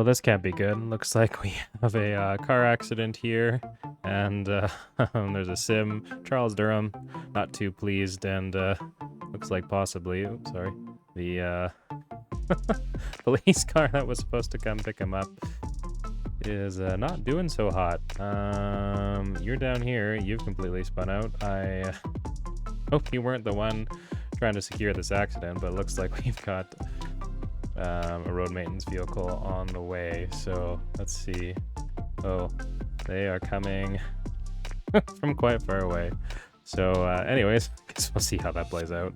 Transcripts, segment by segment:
Well, this can't be good. Looks like we have a car accident here, and there's a sim. Charles Durham, not too pleased, and looks like possibly, oops, sorry, the police car that was supposed to come pick him up is not doing so hot. You're down here. You've completely spun out. I hope you weren't the one trying to secure this accident, but it looks like we've got a road maintenance vehicle on the way. So let's see. Oh, they are coming from quite far away. So anyways, I guess we'll see how that plays out.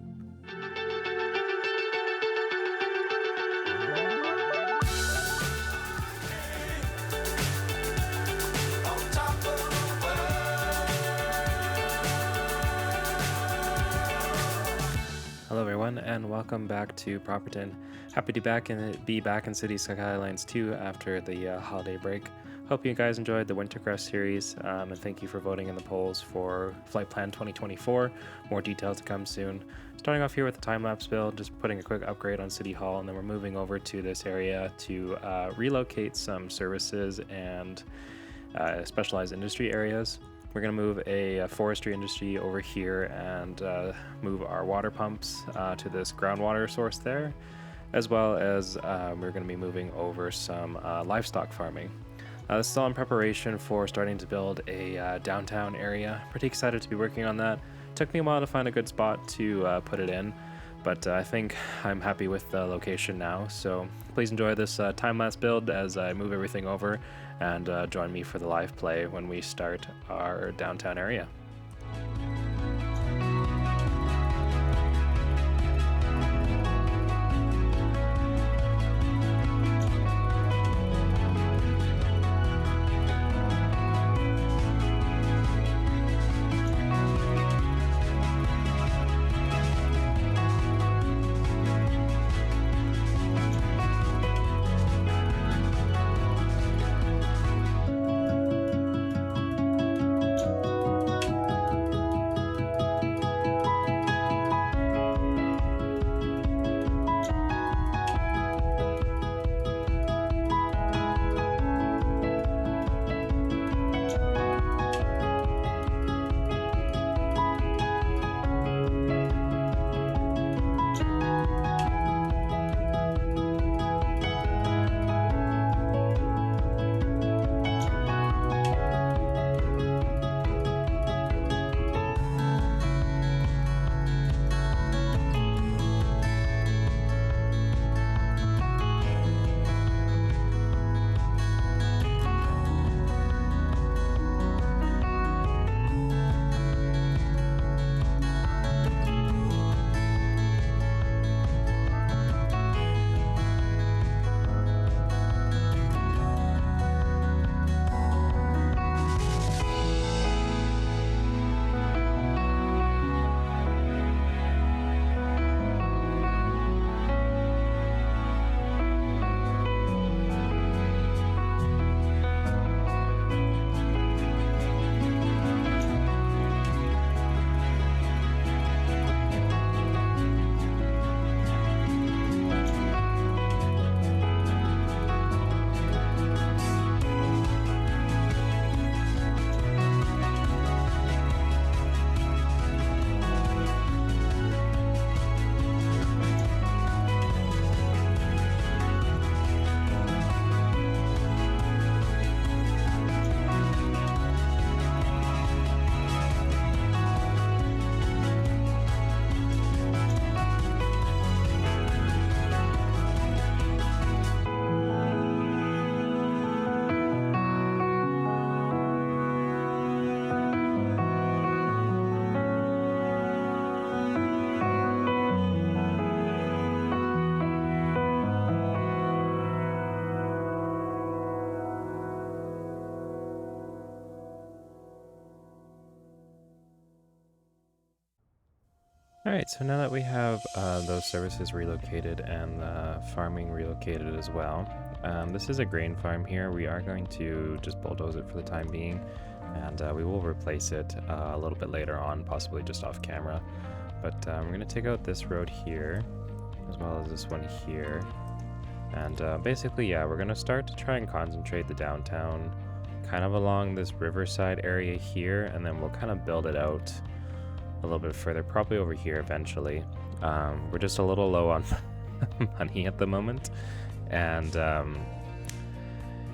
Hello everyone, and welcome back to Properton. Happy to be back in City Skylines 2 after the holiday break. Hope you guys enjoyed the Wintercrest series, and thank you for voting in the polls for Flight Plan 2024. More details to come soon. Starting off here with the time-lapse build, just putting a quick upgrade on City Hall, and then we're moving over to this area to relocate some services and specialized industry areas. We're going to move a forestry industry over here and move our water pumps to this groundwater source there, as well as we're going to be moving over some livestock farming. This is all in preparation for starting to build a downtown area. Pretty excited to be working on that. Took me a while to find a good spot to put it in, but I think I'm happy with the location now. So please enjoy this time-lapse build as I move everything over, and join me for the live play when we start our downtown area. Alright, so now that we have those services relocated and farming relocated as well, this is a grain farm here. We are going to just bulldoze it for the time being, and we will replace it a little bit later on, possibly just off camera. But we're going to take out this road here, as well as this one here, And basically, yeah, we're gonna start to try and concentrate the downtown kind of along this riverside area here, and then we'll kind of build it out a little bit further, probably over here eventually. We're just a little low on money at the moment, and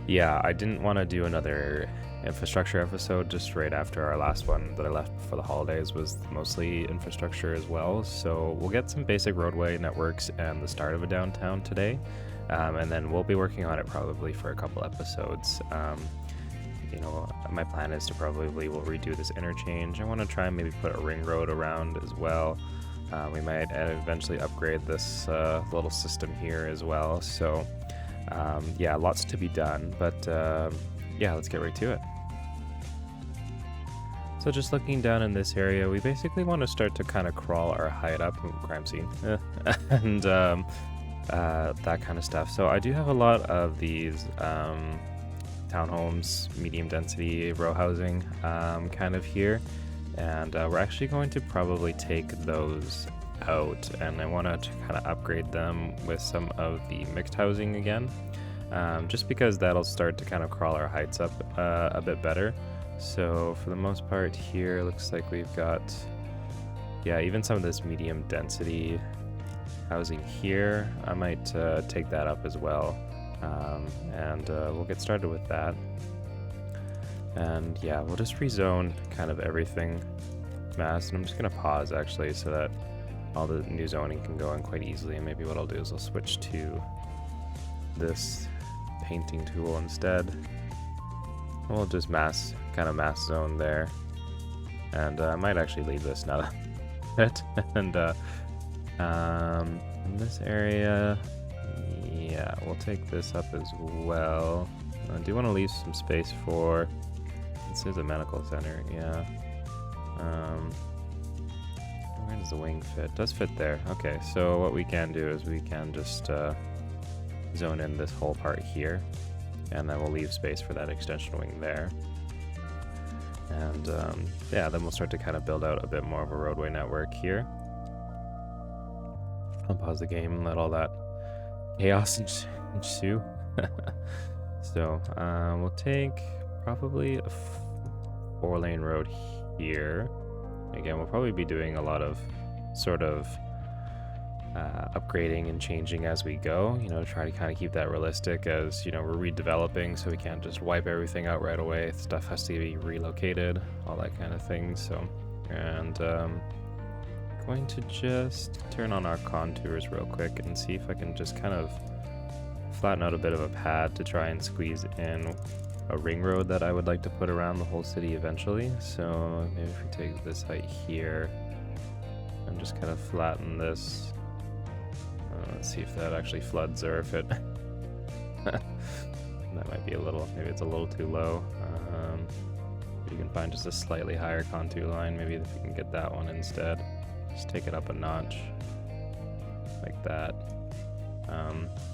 yeah, I didn't want to do another infrastructure episode just right after our last one that I left for the holidays was mostly infrastructure as well. So we'll get some basic roadway networks and the start of a downtown today, and then we'll be working on it probably for a couple episodes. You know, my plan is to probably will redo this interchange. I want to try and maybe put a ring road around as well. We might eventually upgrade this little system here as well. So yeah, lots to be done, but yeah, let's get right to it. So just looking down in this area, we basically want to start to kind of crawl our height up, crime scene, and that kind of stuff. So I do have a lot of these townhomes, medium density row housing kind of here, and we're actually going to probably take those out, and I want to kind of upgrade them with some of the mixed housing again, just because that'll start to kind of crawl our heights up a bit better. So for the most part here, looks like we've got, yeah, even some of this medium density housing here, I might take that up as well. And we'll get started with that. And yeah, we'll just rezone kind of everything mass, and I'm just gonna pause actually so that all the new zoning can go in quite easily. And maybe what I'll do is I'll switch to this painting tool instead. We'll just mass zone there, and I might actually leave this now that and in this area, yeah, we'll take this up as well. I do want to leave some space for, this is a medical center, yeah. Where does the wing fit? It does fit there. Okay, so what we can do is we can just zone in this whole part here, and then we'll leave space for that extension wing there. And yeah, then we'll start to kind of build out a bit more of a roadway network here. I'll pause the game and let all that chaos ensue. So we'll take probably a 4-lane road here. Again, we'll probably be doing a lot of sort of upgrading and changing as we go, you know, try to kind of keep that realistic, as you know, we're redeveloping, so we can't just wipe everything out right away. Stuff has to be relocated, all that kind of thing. So, and going to just turn on our contours real quick and see if I can just kind of flatten out a bit of a pad to try and squeeze in a ring road that I would like to put around the whole city eventually. So maybe if we take this height here and just kind of flatten this. Let's see if that actually floods, or if it that might be a little, maybe it's a little too low. You can find just a slightly higher contour line, maybe if you can get that one instead. Just take it up a notch like that.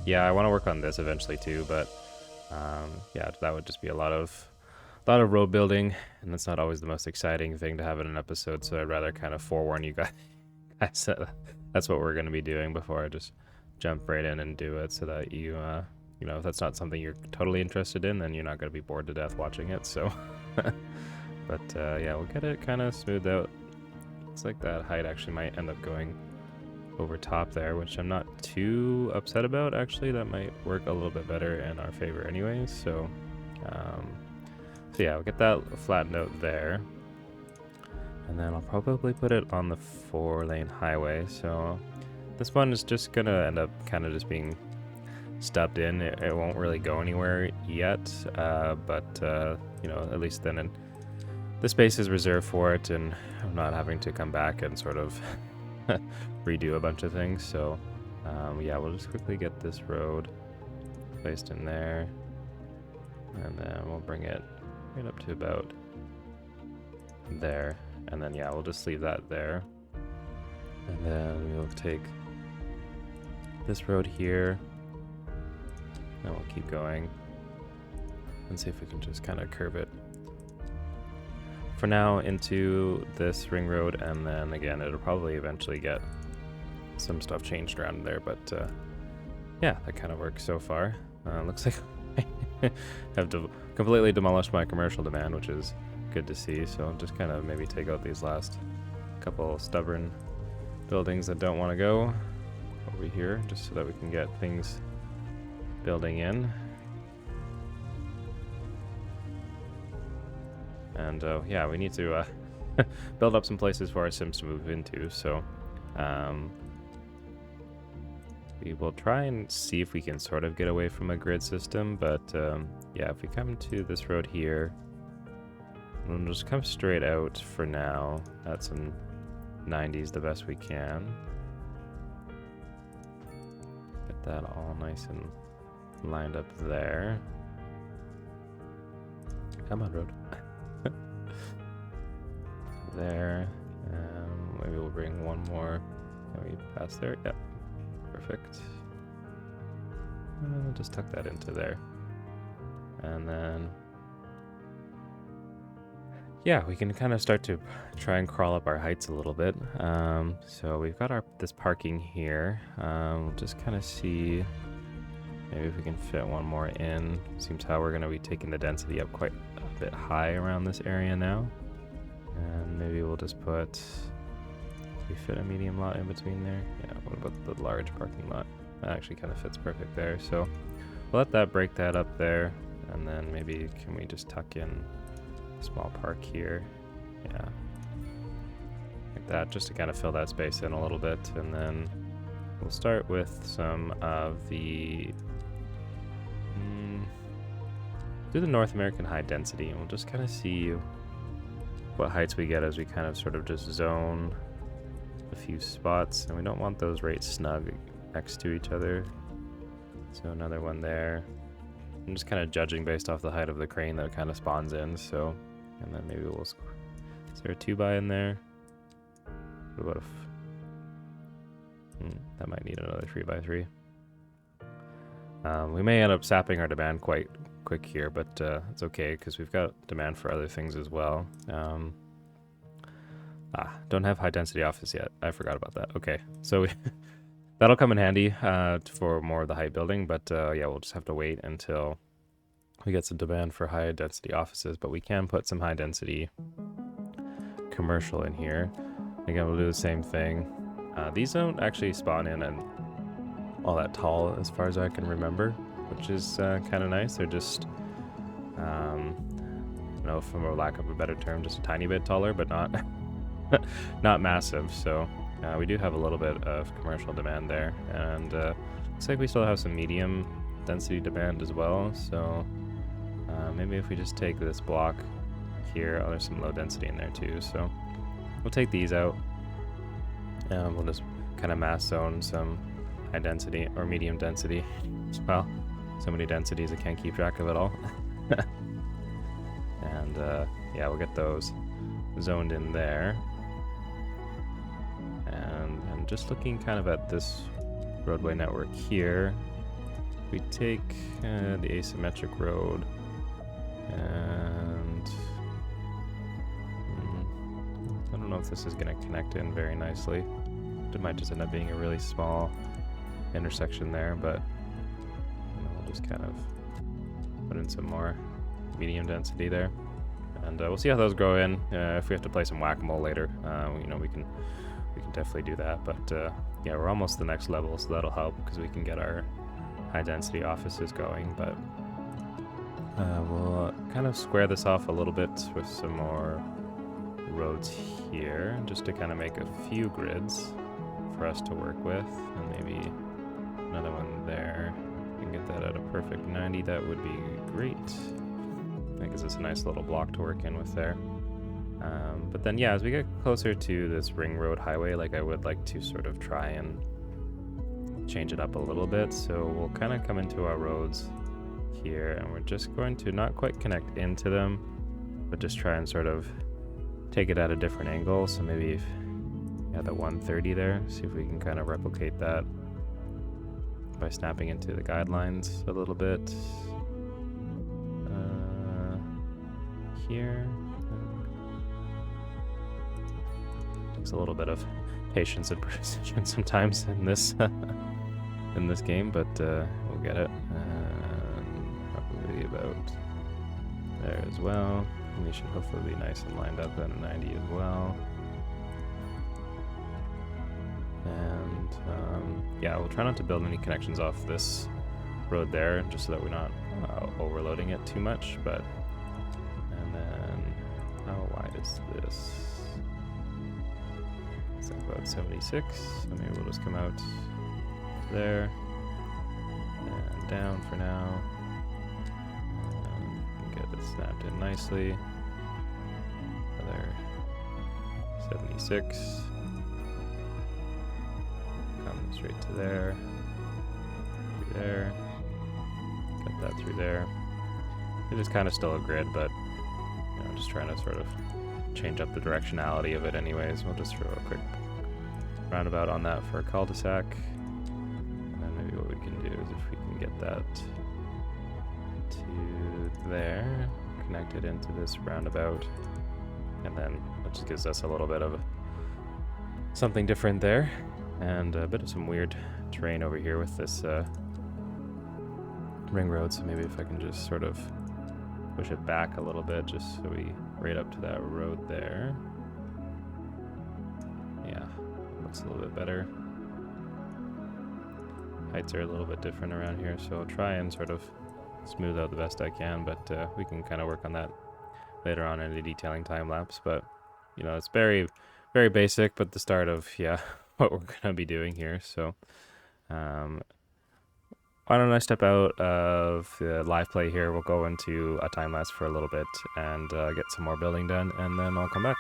Yeah, I want to work on this eventually too, but yeah, that would just be a lot of road building, and that's not always the most exciting thing to have in an episode, so I'd rather kind of forewarn you guys that that's what we're going to be doing before I just jump right in and do it, so that you you know, if that's not something you're totally interested in, then you're not going to be bored to death watching it. So but yeah, we'll get it kind of smoothed out. It's like that height actually might end up going over top there, which I'm not too upset about. Actually, that might work a little bit better in our favor anyways. So so yeah, we'll get that flattened out there, and then I'll probably put it on the 4-lane highway. So this one is just gonna end up kind of just being stubbed in. It won't really go anywhere yet, but you know, at least then the space is reserved for it, and I'm not having to come back and sort of redo a bunch of things. So yeah, we'll just quickly get this road placed in there, and then we'll bring it right up to about there, and then yeah, we'll just leave that there, and then we'll take this road here, and we'll keep going and see if we can just kind of curve it for now into this ring road, and then again, it'll probably eventually get some stuff changed around there, but yeah, that kind of works so far. Looks like I have completely demolished my commercial demand, which is good to see. So I'll just kind of maybe take out these last couple stubborn buildings that don't want to go over here, just so that we can get things building in. And yeah, we need to build up some places for our Sims to move into. So we will try and see if we can sort of get away from a grid system, but yeah, if we come to this road here, we'll just come straight out for now at some 90s the best we can. Get that all nice and lined up there. Come on, road. There. Maybe we'll bring one more. Can we pass there? Yep. Perfect. Just tuck that into there. And then, yeah, we can kind of start to try and crawl up our heights a little bit. So we've got this parking here. We'll just kind of see maybe if we can fit one more in. Seems how we're going to be taking the density up quite a bit high around this area now. And maybe we'll just put... we fit a medium lot in between there? Yeah, what about the large parking lot? That actually kind of fits perfect there. So we'll let that break that up there. And then maybe can we just tuck in a small park here? Yeah. Like that, just to kind of fill that space in a little bit. And then we'll start with some of the... do the North American high density. And we'll just kind of see what heights we get as we kind of sort of just zone a few spots, and we don't want those right snug next to each other. So another one there. I'm just kind of judging based off the height of the crane that it kind of spawns in. So, and then maybe we'll... is there a 2x in there? What about that might need another 3x3. We may end up sapping our demand quite quick here, but it's okay because we've got demand for other things as well. Don't have high density office yet. I forgot about that. Okay, so that'll come in handy for more of the height building, but yeah, we'll just have to wait until we get some demand for high density offices, but we can put some high density commercial in here. Again, we'll do the same thing. These don't actually spawn in and all that tall as far as I can remember, which is kind of nice. They're just, you know, from a lack of a better term, just a tiny bit taller, but not not massive. So we do have a little bit of commercial demand there, and looks like we still have some medium density demand as well. So maybe if we just take this block here, oh, there's some low density in there too. So we'll take these out, and we'll just kind of mass zone some high density or medium density as well. So many densities I can't keep track of it all. And yeah, we'll get those zoned in there. And I'm just looking kind of at this roadway network here. We take the asymmetric road, and I don't know if this is going to connect in very nicely. It might just end up being a really small intersection there, but we'll just kind of put in some more medium density there, and we'll see how those grow in. If we have to play some whack-a-mole later, you know, we can definitely do that. But yeah, we're almost the next level, so that'll help because we can get our high density offices going. But we'll kind of square this off a little bit with some more roads here, just to kind of make a few grids for us to work with, and maybe another one there. We can get that at a perfect 90. That would be great. That gives us a nice little block to work in with there. But then, yeah, as we get closer to this ring road highway, like, I would like to sort of try and change it up a little bit. So we'll kind of come into our roads here, and we're just going to not quite connect into them, but just try and sort of take it at a different angle. So maybe if at the 130 there, see if we can kind of replicate that by snapping into the guidelines a little bit. Here. Takes a little bit of patience and precision sometimes in this in this game, but we'll get it. And probably about there as well. And you should hopefully be nice and lined up at a 90 as well. And yeah, we'll try not to build any connections off this road there, just so that we're not overloading it too much. But and then how wide is this? It's about 76. So maybe we'll just come out there and down for now. And get it snapped in nicely. Another 76. Come straight to there. Through there. Get that through there. It is kind of still a grid, but you know, just trying to sort of change up the directionality of it anyways. We'll just throw a quick roundabout on that for a cul-de-sac. And then maybe what we can do is if we can get that to there, connect it into this roundabout, and then it just gives us a little bit of something different there, and a bit of some weird terrain over here with this ring road. So maybe if I can just sort of push it back a little bit, just so we right up to that road there. Yeah, looks a little bit better. Heights are a little bit different around here, so I'll try and sort of smooth out the best I can, but we can kind of work on that later on in the detailing time lapse. But you know, it's very, very basic, but the start of what we're gonna be doing here. So why don't I step out of the live play here? We'll go into a time lapse for a little bit and get some more building done, and then I'll come back.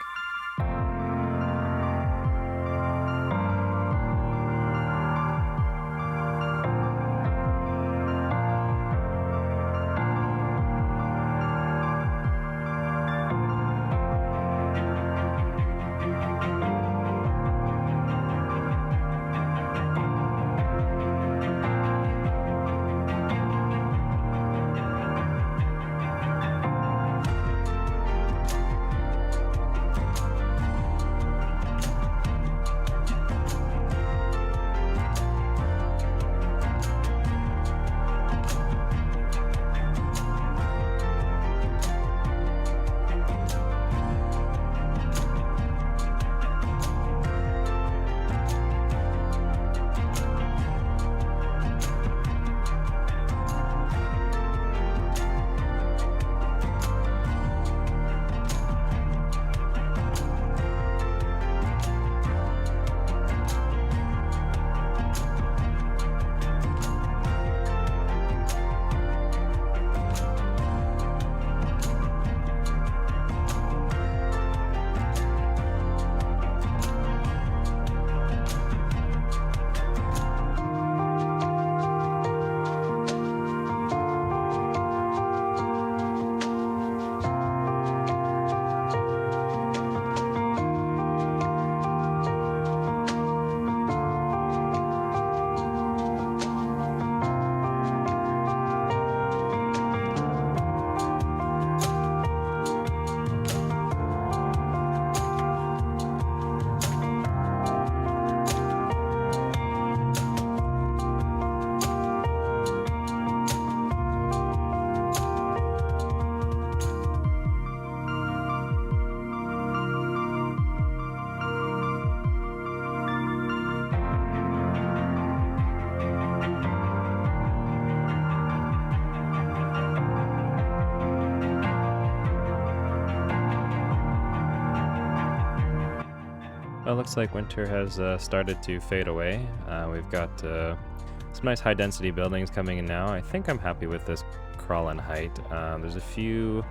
Well, it looks like winter has started to fade away. We've got some nice high density buildings coming in now. I think I'm happy with this crawl in height. There's a few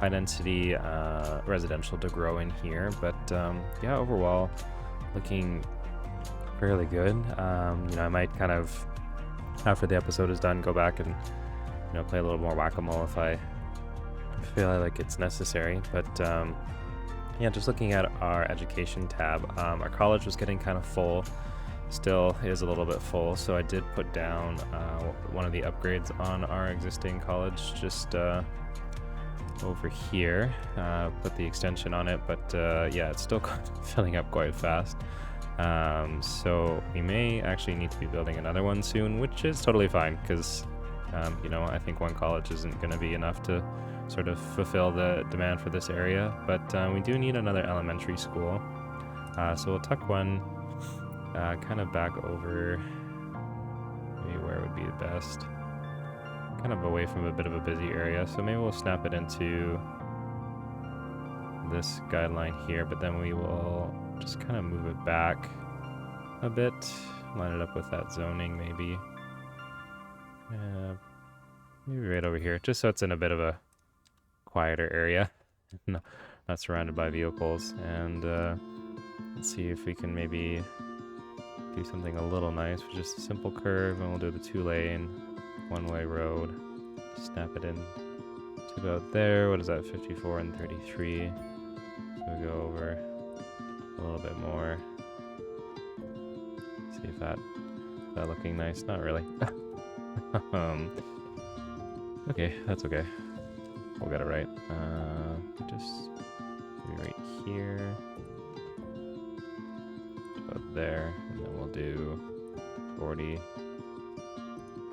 high density residential to grow in here, but yeah, overall looking fairly good. You know, I might kind of, after the episode is done, go back and, you know, play a little more whack-a-mole if I feel like it's necessary. But yeah, just looking at our education tab, our college was getting kind of full, still is a little bit full, so I did put down one of the upgrades on our existing college just over here, put the extension on it, but yeah, it's still filling up quite fast. So we may actually need to be building another one soon, which is totally fine because, you know, I think one college isn't going to be enough to sort of fulfill the demand for this area. But we do need another elementary school. So we'll tuck one kind of back over, maybe where would be the best. Kind of away from a bit of a busy area. So maybe we'll snap it into this guideline here, but then we will just kind of move it back a bit, line it up with that zoning maybe. Maybe right over here, just so it's in a bit of a quieter area, no, not surrounded by vehicles. And let's see if we can maybe do something a little nice with just a simple curve, and we'll do the 2-lane, one-way road. Snap it in to about there. What is that, 54 and 33? We'll go over a little bit more. See if that looking nice. Not really. Okay, that's okay. We'll get it right. Just be right here, about there, and then we'll do 40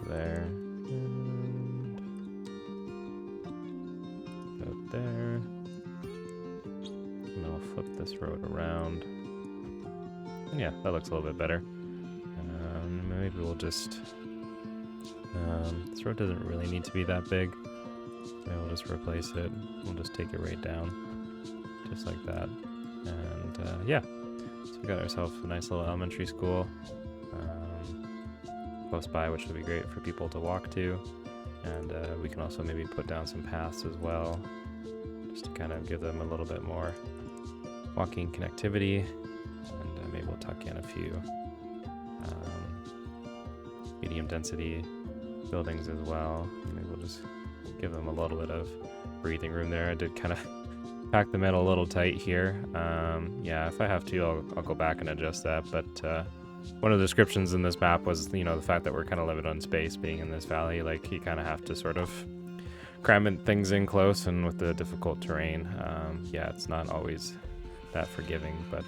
there, and about there. And then we'll flip this road around. And yeah, that looks a little bit better. Maybe we'll just... this road doesn't really need to be that big. Maybe we'll just replace it. We'll just take it right down. Just like that. And yeah. So we got ourselves a nice little elementary school close by, which would be great for people to walk to. And we can also maybe put down some paths as well, just to kind of give them a little bit more walking connectivity. And maybe we'll tuck in a few medium density buildings as well. Maybe we'll just give them a little bit of breathing room there. I did kind of pack them in a little tight here. Yeah, if I have to, I'll go back and adjust that. But one of the descriptions in this map was, you know, the fact that we're kind of limited on space being in this valley. Like, you kind of have to sort of cram things in close, and with the difficult terrain, yeah, it's not always that forgiving. But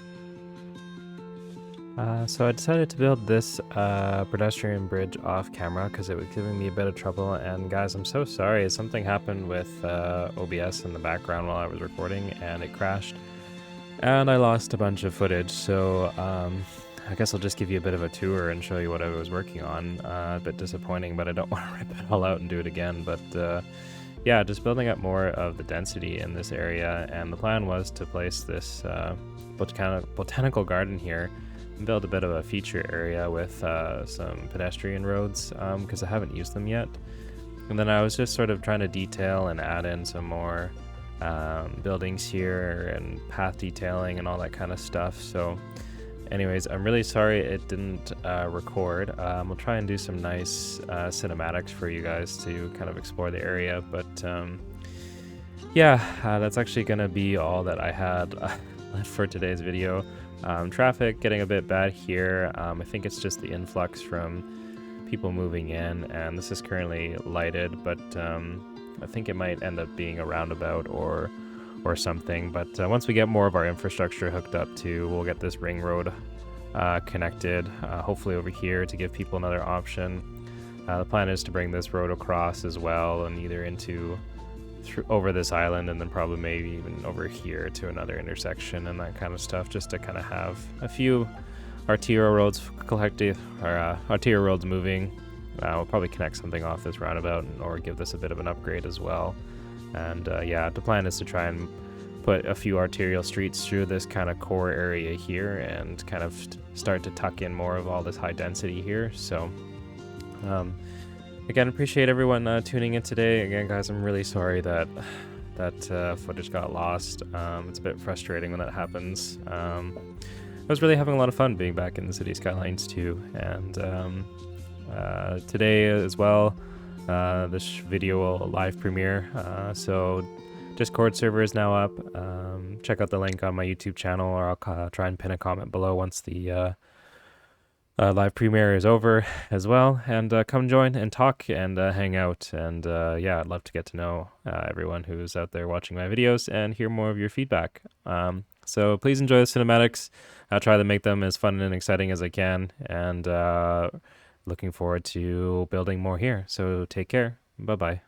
so I decided to build this pedestrian bridge off camera because it was giving me a bit of trouble. And guys, I'm so sorry. Something happened with OBS in the background while I was recording, and it crashed. And I lost a bunch of footage. So I guess I'll just give you a bit of a tour and show you what I was working on. A bit disappointing, but I don't want to rip it all out and do it again. But yeah, just building up more of the density in this area. And the plan was to place this botanical garden here, build a bit of a feature area with some pedestrian roads because I haven't used them yet. And then I was just sort of trying to detail and add in some more buildings here and path detailing and all that kind of stuff. So anyways, I'm really sorry it didn't record. We'll try and do some nice cinematics for you guys to kind of explore the area. But yeah, that's actually going to be all that I had left for today's video. Traffic getting a bit bad here. I think it's just the influx from people moving in, and this is currently lighted, but I think it might end up being a roundabout or something. But once we get more of our infrastructure hooked up to, we'll get this ring road connected, hopefully over here, to give people another option. The plan is to bring this road across as well, and either over this island, and then probably maybe even over here to another intersection and that kind of stuff, just to kind of have a few arterial roads arterial roads moving. We'll probably connect something off this roundabout or give this a bit of an upgrade as well. And yeah, the plan is to try and put a few arterial streets through this kind of core area here and kind of start to tuck in more of all this high density here. So again, appreciate everyone tuning in today. Again, guys, I'm really sorry that footage got lost. It's a bit frustrating when that happens. I was really having a lot of fun being back in the City Skylines 2, and today as well, this video will live premiere. So Discord server is now up. Check out the link on my YouTube channel, or I'll try and pin a comment below once the live premiere is over as well, and come join and talk and hang out. And yeah, I'd love to get to know everyone who's out there watching my videos and hear more of your feedback. So please enjoy the cinematics. I'll try to make them as fun and exciting as I can, and looking forward to building more here. So take care. Bye bye.